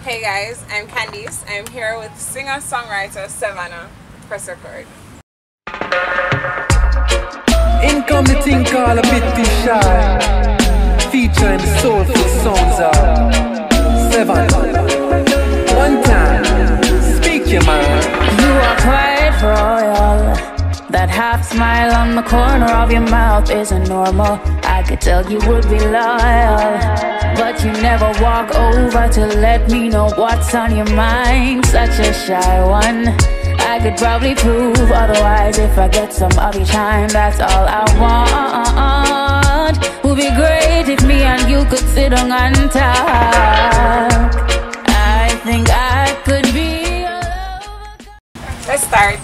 Hey guys, I'm Candice. I'm here with singer-songwriter Sevana. Press record. In come the thing called a bit too shy, featuring the soulful sounds of Sevana. One time, speak your mind. You are quite royal. That half smile on the corner of your mouth isn't normal. I could tell you would be loyal, but you never walk over to let me know what's on your mind. Such a shy one. I could probably prove otherwise if I get some of your time. That's all I want. Would be great if me and you could sit down and talk. I think I could be your lover. Let's start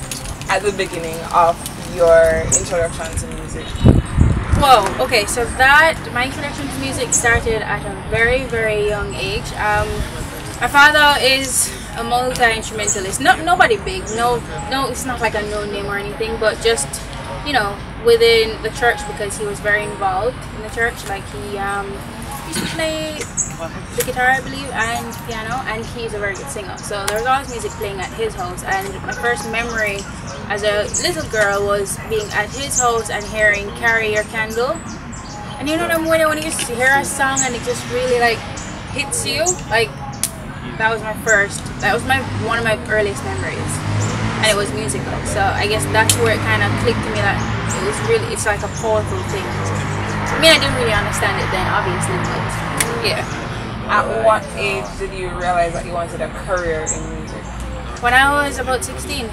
at the beginning of your introduction to music. Whoa, okay, so that my introduction to music started at a very, very young age. My father is a multi-instrumentalist. Nobody big, no, it's not like a no name or anything, but just, you know, within the church, because he was very involved in the church. Like he used to play the guitar, I believe, and piano, and he's a very good singer. So there was always music playing at his house, and my first memory as a little girl was being at his house and hearing "Carry Your Candle." And you know them when you used to hear a song and it just really like hits you. Like that was one of my earliest memories, and it was musical. So I guess that's where it kind of clicked to me that it's like a powerful thing. I mean, I didn't really understand it then, obviously, but yeah. At what age did you realize that you wanted a career in music? When I was about 16,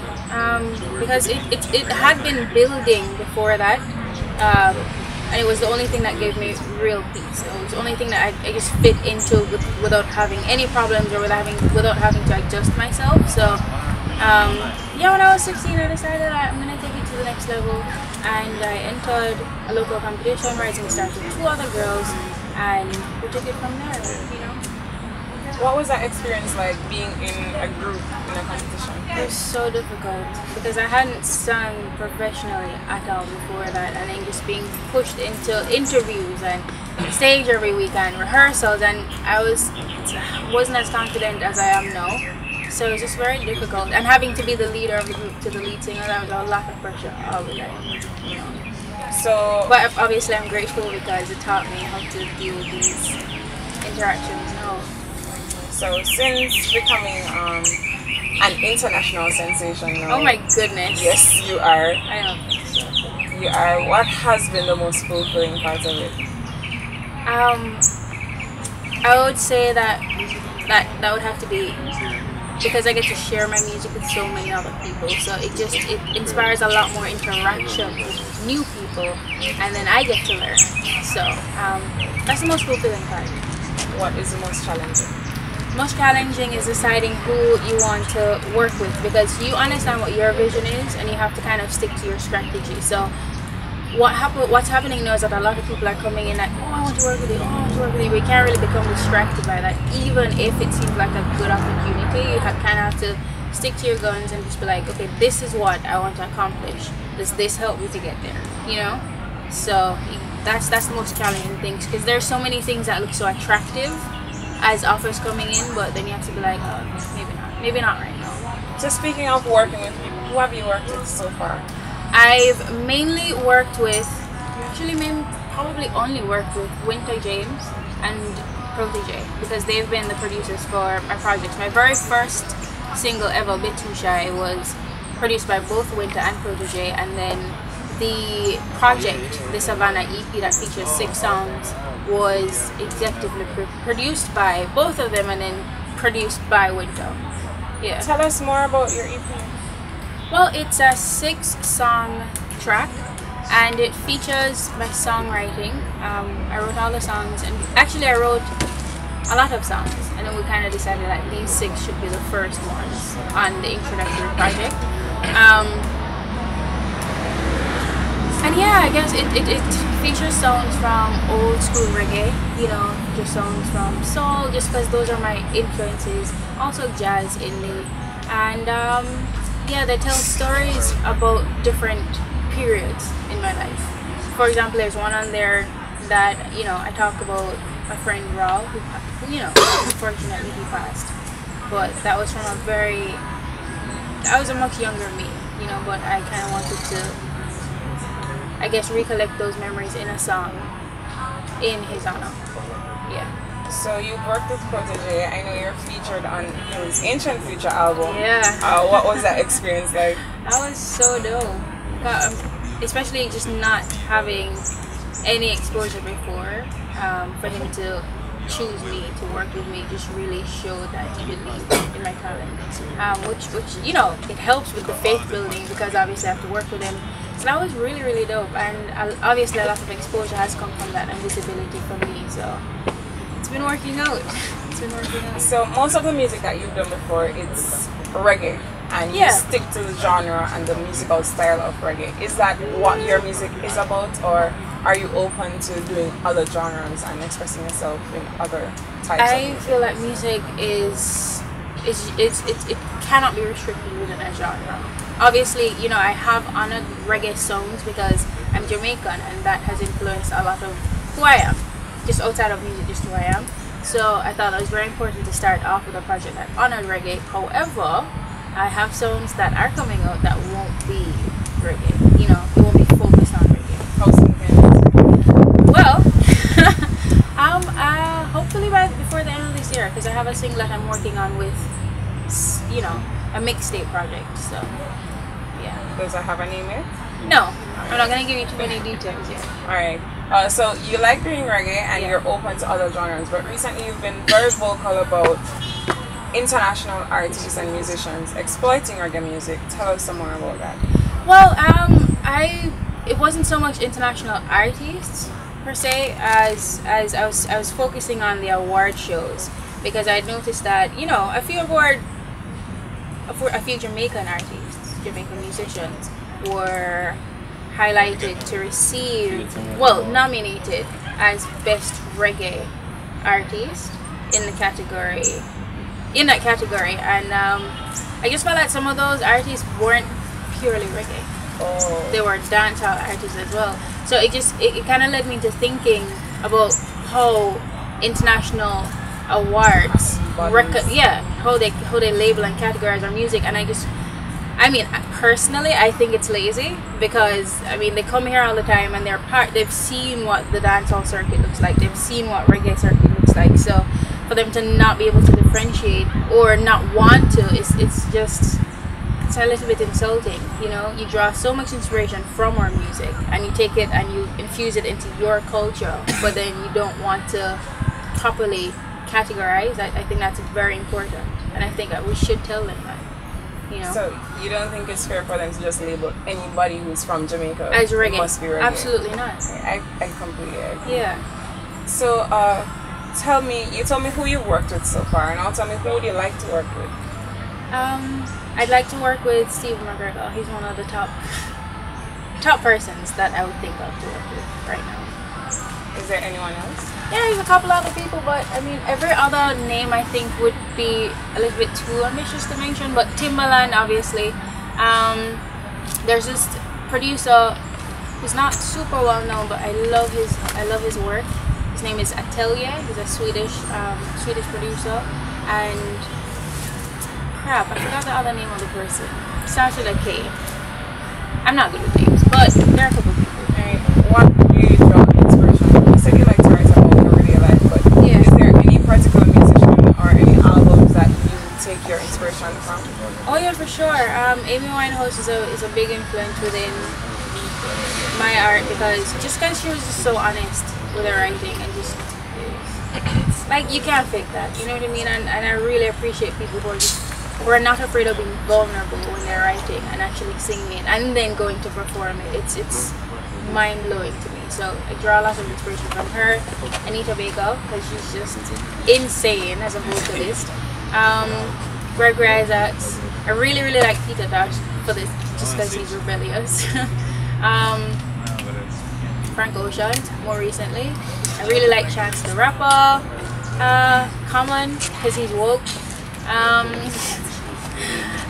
because it had been building before that, and it was the only thing that gave me real peace. It was the only thing that I just fit into without having any problems or without having to adjust myself. So yeah, when I was 16, I decided that I'm gonna take it to the next level, and I entered a local competition where I started with 2 other girls, and we took it from there. You know. What was that experience like, being in a group in a competition? It was so difficult because I hadn't sung professionally at all before that, and then just being pushed into interviews and stage every weekend, rehearsals, and I wasn't as confident as I am now. So it was just very difficult, and having to be the leader of the group to the lead singer, that was a lot of pressure all the time. You know. So, but obviously I'm grateful because it taught me how to deal with these interactions now. So since becoming an international sensation now. Oh my goodness. Yes, you are. I don't think so. You are. What has been the most fulfilling part of it? I would say that would have to be because I get to share my music with so many other people. So it inspires a lot more interaction with new people, and then I get to learn. So that's the most fulfilling part. What is the most challenging? Most challenging is deciding who you want to work with, because you understand what your vision is and you have to kind of stick to your strategy. So what's happening now is that a lot of people are coming in like, oh, I want to work with you, oh, I want to work with you. We can't really become distracted by that. Even if it seems like a good opportunity, you kind of have to stick to your guns and just be like, okay, this is what I want to accomplish. Does this help me to get there? You know? So that's the most challenging things, because there's so many things that look so attractive as offers coming in, but then you have to be like, oh, maybe not right now. So speaking of working with people, who have you worked with so far? I've mainly worked with, probably only worked with Winter James and Protege, because they've been the producers for my projects. My very first single ever, Bit Too Shy, was produced by both Winter and Protege, and then the project, the Sevana EP that features 6 songs, was executively produced by both of them and then produced by Winter. Yeah. Tell us more about your EP. Well, it's a 6-song track, and it features my songwriting. I wrote all the songs, and actually I wrote a lot of songs, and then we kind of decided that these 6 should be the first ones on the introductory project. And yeah, I guess it features songs from old school reggae, you know, just songs from soul, just because those are my influences. Also jazz in me, and yeah, they tell stories about different periods in my life. For example, there's one on there that, you know, I talk about my friend Raul, who you know, unfortunately he passed. but that was from that was a much younger me, you know, but I kind of wanted to, I guess, recollect those memories in a song in his honor. Yeah. So you worked with Protege. I know you're featured on his Ancient Future album. Yeah. What was that experience like? That was so dope. Especially just not having any exposure before. For him to choose me to work with me just really showed that he believed in my talent. Which you know, it helps with the faith building because obviously I have to work with him. So that was really, really dope. And obviously a lot of exposure has come from that and visibility for me. So it's been working out. It's been working out. So most of the music that you've done before, it's reggae, and you stick to the genre and the musical style of reggae. Is that what your music is about, or are you open to doing other genres and expressing yourself in other types of music? I feel like music it cannot be restricted within a genre. Obviously, you know, I have honored reggae songs because I'm Jamaican and that has influenced a lot of who I am. Just outside of music, just who I am. So I thought it was very important to start off with a project that honored reggae. However, I have songs that are coming out that won't be reggae. You know, it won't be focused on reggae. Well, hopefully before the end of this year, because I have a single that I'm working on with, you know, a mixtape project. So, yeah. Does it have a name yet? No, I'm not gonna give you too many details yet. All right. So you like doing reggae and you're open to other genres, but recently you've been very vocal about international artists and musicians exploiting reggae music. Tell us some more about that. Well, it wasn't so much international artists per se as I was focusing on the award shows, because I noticed that, you know, a few Jamaican artists, Jamaican musicians were highlighted to receive, well, nominated as best reggae artist in that category, and I just felt like some of those artists weren't purely reggae. They were dancehall artists as well. So it kind of led me to thinking about how international awards how they label and categorize our music. And personally I think it's lazy, because I mean, they come here all the time and they've seen what the dancehall circuit looks like, they've seen what reggae circuit looks like, so for them to not be able to differentiate or not want to, it's a little bit insulting. You know, you draw so much inspiration from our music and you take it and you infuse it into your culture, but then you don't want to properly categorize. I think that's very important, and I think that we should tell them that. You know? So you don't think it's fair for them to just label anybody who's from Jamaica as reggae? It must be reggae. Absolutely not. I completely agree. Yeah. So you tell me who you worked with so far, and now tell me who would you like to work with. I'd like to work with Steve McGregor. He's one of the top persons that I would think of to work with right now. Is there anyone else? Yeah, there's a couple other people, but I mean, every other name I think would be a little bit too ambitious to mention. But Timbaland, obviously. There's this producer who's not super well known, but I love his work. His name is Atelier. He's a Swedish producer, and crap, I forgot the other name of the person. Starts with a K. I'm not good with names, but there are a couple people. Alright, what do you draw inspiration from? You said you like to write about your everyday life, but is there any particular musician or any albums that you take your inspiration from? Oh yeah, for sure. Amy Winehouse is a big influence within my art, because she was just so honest with her writing, and just like, you can't fake that, you know what I mean? And I really appreciate people who are not afraid of being vulnerable when they're writing and actually singing it and then going to perform it. It's mind-blowing to me. So I draw a lot of inspiration from her. Anita Baker, because she's just insane as a vocalist. Gregory Isaacs. I really like Peter Tosh for this, just because he's rebellious. Frank Ocean, more recently. I really like Chance the Rapper. Common, because he's woke.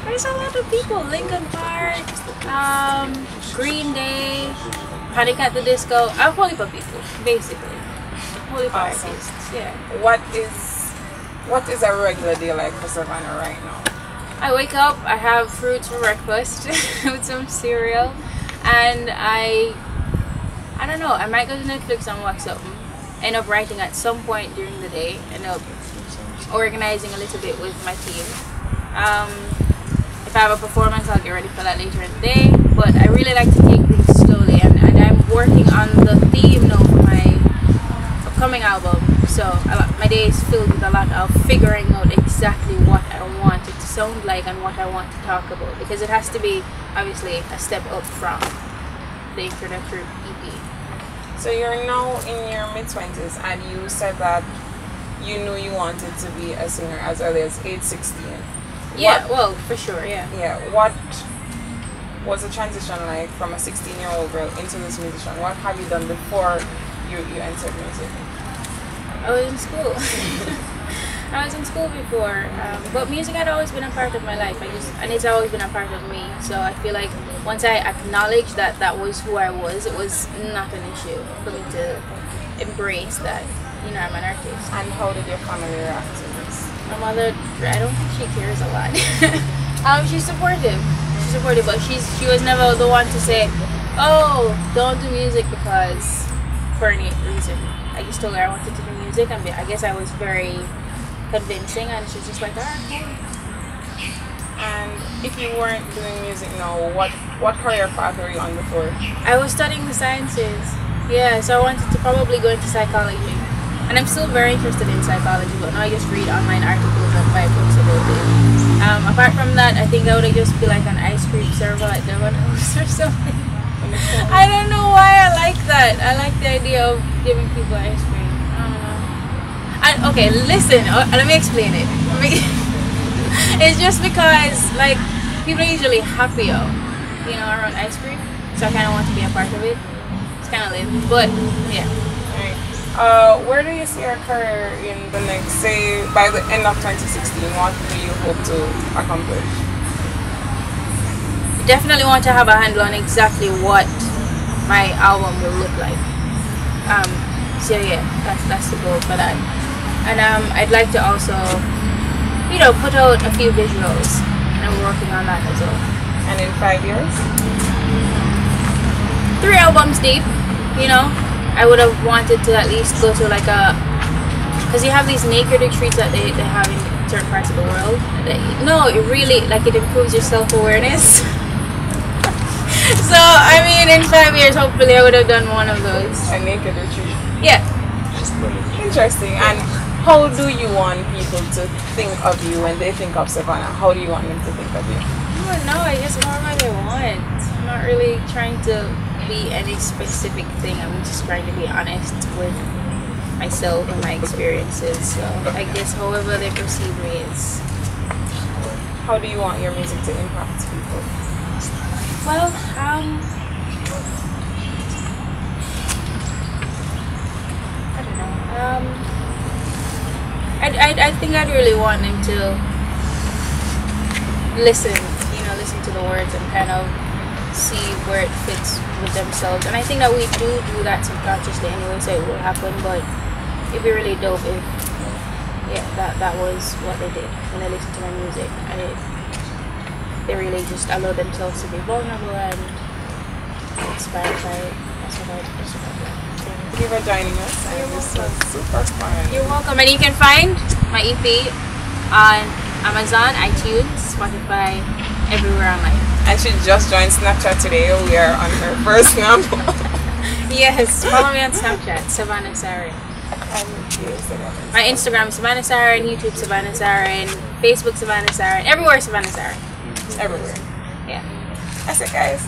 There's a lot of people. Linkin Park, Green Day, Panic at the Disco. A whole heap of people, basically. A whole heap of artists, yeah. What is a regular day like for Sevana right now? I wake up, I have fruits for breakfast with some cereal, and I don't know, I might go to Netflix and watch something, end up writing at some point during the day, end up organizing a little bit with my team. If I have a performance, I'll get ready for that later in the day, but I really like to take things slowly, and I'm working on the theme now for my upcoming album, so my day is filled with a lot of figuring out exactly what I want it to sound like and what I want to talk about, because it has to be obviously a step up from the introductory EP. So you're now in your mid-20s, and you said that you knew you wanted to be a singer as early as age 16. Yeah, well, for sure, yeah. Yeah, what was the transition like from a 16-year-old girl into this musician? What have you done before you entered music? I was in school. I was in school before, but music had always been a part of my life. And it's always been a part of me. So I feel like once I acknowledged that that was who I was, it was not an issue for me to embrace that, you know, I'm an artist. And how did your family react to this? My mother, I don't think she cares a lot. She's supportive. She's supportive, but she was never the one to say, "Oh, don't do music because for any reason." I just told her I wanted to do music, and I guess I was very convincing, and she's just like, "Alright, cool." And if you weren't doing music now, what career path were you on before? I was studying the sciences. Yeah, so I wanted to probably go into psychology. And I'm still very interested in psychology, but now I just read online articles and buy books about it. Apart from that, I think I would just be like an ice cream server at Domino's or something. I don't know why I like that. I like the idea of giving people ice cream. I don't know. Okay, listen, let me explain it. It's just because, like, people are usually happier, you know, around ice cream. So I kind of want to be a part of it. It's kind of lame, but yeah. Where do you see your career in the next, say, by the end of 2016? What do you hope to accomplish? I definitely want to have a handle on exactly what my album will look like. So yeah, that's the goal for that. And I'd like to also, you know, put out a few visuals, and I'm working on that as well. And in 5 years? 3 albums deep, you know. I would have wanted to at least go to like because you have these naked retreats that they have in certain parts of the world. It really, like, it improves your self-awareness. So, I mean, in 5 years, hopefully I would have done one of those. A naked retreat? Yeah. Interesting. And how do you want people to think of you when they think of Sevana? How do you want them to think of you? I don't know, I guess more what I want. I'm not really trying to be any specific thing. I'm just trying to be honest with myself and my experiences. So I guess however they perceive me is. How do you want your music to impact people? Well, I don't know. I think I'd really want them to listen to the words and kind of see where it fits with themselves. And I think that we do that subconsciously anyway, so it will happen. But it'd be really dope if, that was what they did when they listened to my music, and they really just allowed themselves to be vulnerable and inspired by it. That's what I like. Thank you for joining us. This was super fun. You're welcome. And you can find my EP on Amazon, iTunes, Spotify, everywhere online. And she just joined Snapchat today. We are on her first snap. Yes, follow me on Snapchat, Sevana Sarin. My Instagram is Sevana Sarin, YouTube Sevana Sarin, Facebook Sevana Sarin, everywhere Sevana Sarin. Everywhere. Yeah. That's it, guys.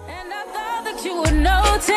And I thought that you would notice